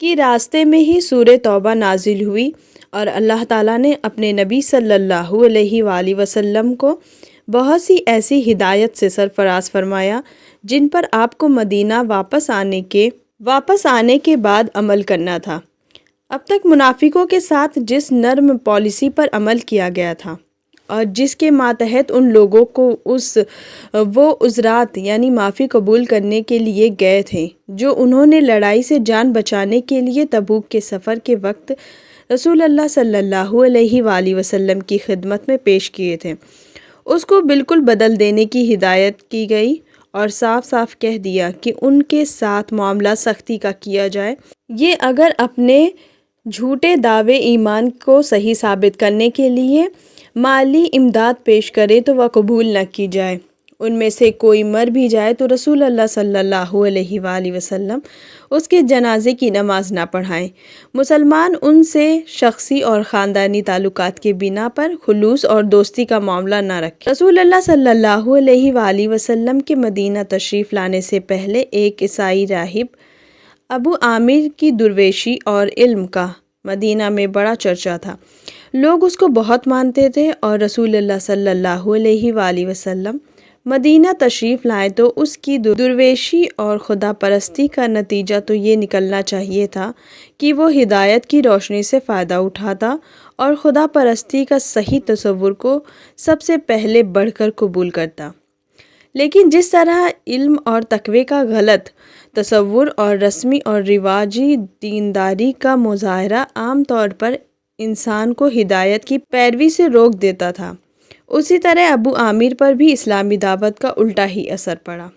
کہ راستے میں ہی سورہ توبہ نازل ہوئی اور اللہ تعالیٰ نے اپنے نبی صلی اللہ علیہ وآلہ وسلم کو بہت سی ایسی ہدایت سے سرفراز فرمایا جن پر آپ کو مدینہ واپس آنے کے بعد عمل کرنا تھا۔ اب تک منافقوں کے ساتھ جس نرم پالیسی پر عمل کیا گیا تھا اور جس کے ماتحت ان لوگوں کو وہ عذرات یعنی معافی قبول کرنے کے لیے گئے تھے جو انہوں نے لڑائی سے جان بچانے کے لیے تبوک کے سفر کے وقت رسول اللہ صلی اللہ علیہ وآلہ وسلم کی خدمت میں پیش کیے تھے، اس کو بالکل بدل دینے کی ہدایت کی گئی اور صاف صاف کہہ دیا کہ ان کے ساتھ معاملہ سختی کا کیا جائے۔ یہ اگر اپنے جھوٹے دعوے ایمان کو صحیح ثابت کرنے کے لیے مالی امداد پیش کرے تو وہ قبول نہ کی جائے۔ ان میں سے کوئی مر بھی جائے تو رسول اللہ صلی اللہ علیہ وآلہ وسلم اس کے جنازے کی نماز نہ پڑھائیں۔ مسلمان ان سے شخصی اور خاندانی تعلقات کے بنا پر خلوص اور دوستی کا معاملہ نہ رکھیں۔ رسول اللہ صلی اللہ علیہ وآلہ وسلم کے مدینہ تشریف لانے سے پہلے ایک عیسائی راہب ابو عامر کی درویشی اور علم کا مدینہ میں بڑا چرچا تھا۔ لوگ اس کو بہت مانتے تھے اور رسول اللہ صلی اللہ علیہ وآلہ وسلم مدینہ تشریف لائے تو اس کی درویشی اور خدا پرستی کا نتیجہ تو یہ نکلنا چاہیے تھا کہ وہ ہدایت کی روشنی سے فائدہ اٹھاتا اور خدا پرستی کا صحیح تصور کو سب سے پہلے بڑھ کر قبول کرتا۔ لیکن جس طرح علم اور تقوی کا غلط تصور اور رسمی اور رواجی دینداری کا مظاہرہ عام طور پر انسان کو ہدایت کی پیروی سے روک دیتا تھا، اسی طرح ابو عامر پر بھی اسلامی دعوت کا الٹا ہی اثر پڑا۔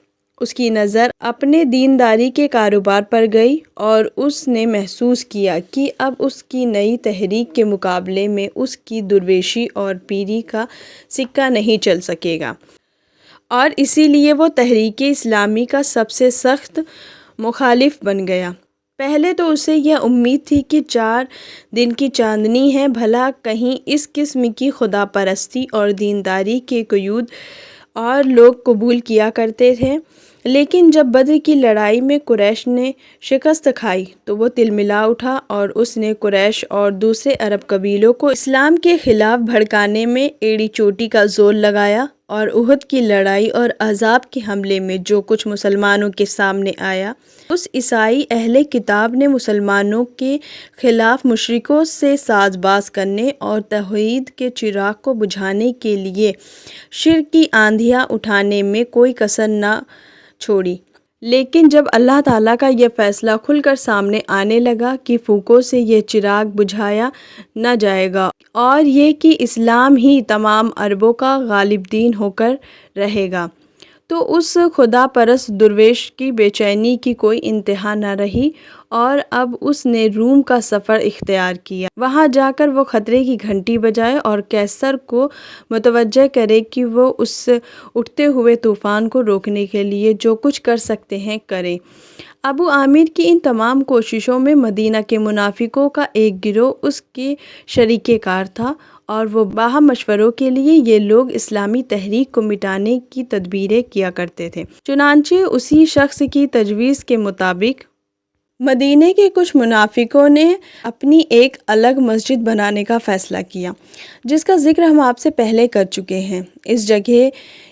اس کی نظر اپنے دینداری کے کاروبار پر گئی اور اس نے محسوس کیا کہ اب اس کی نئی تحریک کے مقابلے میں اس کی درویشی اور پیری کا سکہ نہیں چل سکے گا، اور اسی لیے وہ تحریک اسلامی کا سب سے سخت مخالف بن گیا۔ پہلے تو اسے یہ امید تھی کہ 4 دن کی چاندنی ہے، بھلا کہیں اس قسم کی خدا پرستی اور دینداری کے قیود اور لوگ قبول کیا کرتے تھے، لیکن جب بدر کی لڑائی میں قریش نے شکست کھائی تو وہ تلملا اٹھا اور اس نے قریش اور دوسرے عرب قبیلوں کو اسلام کے خلاف بھڑکانے میں ایڑی چوٹی کا زور لگایا، اور احد کی لڑائی اور احزاب کے حملے میں جو کچھ مسلمانوں کے سامنے آیا، اس عیسائی اہل کتاب نے مسلمانوں کے خلاف مشرکوں سے ساز باز کرنے اور توحید کے چراغ کو بجھانے کے لیے شرک کی آندھیاں اٹھانے میں کوئی کسر نہ چھوڑی۔ لیکن جب اللہ تعالیٰ کا یہ فیصلہ کھل کر سامنے آنے لگا کہ پھونکوں سے یہ چراغ بجھایا نہ جائے گا اور یہ کہ اسلام ہی تمام عربوں کا غالب دین ہو کر رہے گا، تو اس خدا پرست درویش کی بے چینی کی کوئی انتہا نہ رہی، اور اب اس نے روم کا سفر اختیار کیا۔ وہاں جا کر وہ خطرے کی گھنٹی بجائے اور قیصر کو متوجہ کرے کہ وہ اس اٹھتے ہوئے طوفان کو روکنے کے لیے جو کچھ کر سکتے ہیں کریں۔ ابو عامر کی ان تمام کوششوں میں مدینہ کے منافقوں کا ایک گروہ اس کے شریک کار تھا، اور وہ باہم مشوروں کے لیے یہ لوگ اسلامی تحریک کو مٹانے کی تدبیریں کیا کرتے تھے۔ چنانچہ اسی شخص کی تجویز کے مطابق مدینہ کے کچھ منافقوں نے اپنی ایک الگ مسجد بنانے کا فیصلہ کیا، جس کا ذکر ہم آپ سے پہلے کر چکے ہیں۔ اس جگہ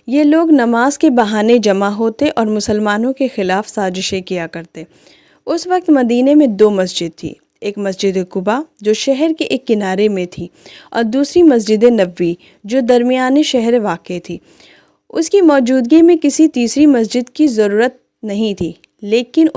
یہ لوگ نماز کے بہانے جمع ہوتے اور مسلمانوں کے خلاف سازشیں کیا کرتے۔ اس وقت مدینہ میں 2 مسجد تھی، ایک مسجد قباء جو شہر کے ایک کنارے میں تھی، اور دوسری مسجد نبوی جو درمیان شہر واقع تھی۔ اس کی موجودگی میں کسی تیسری مسجد کی ضرورت نہیں تھی، لیکن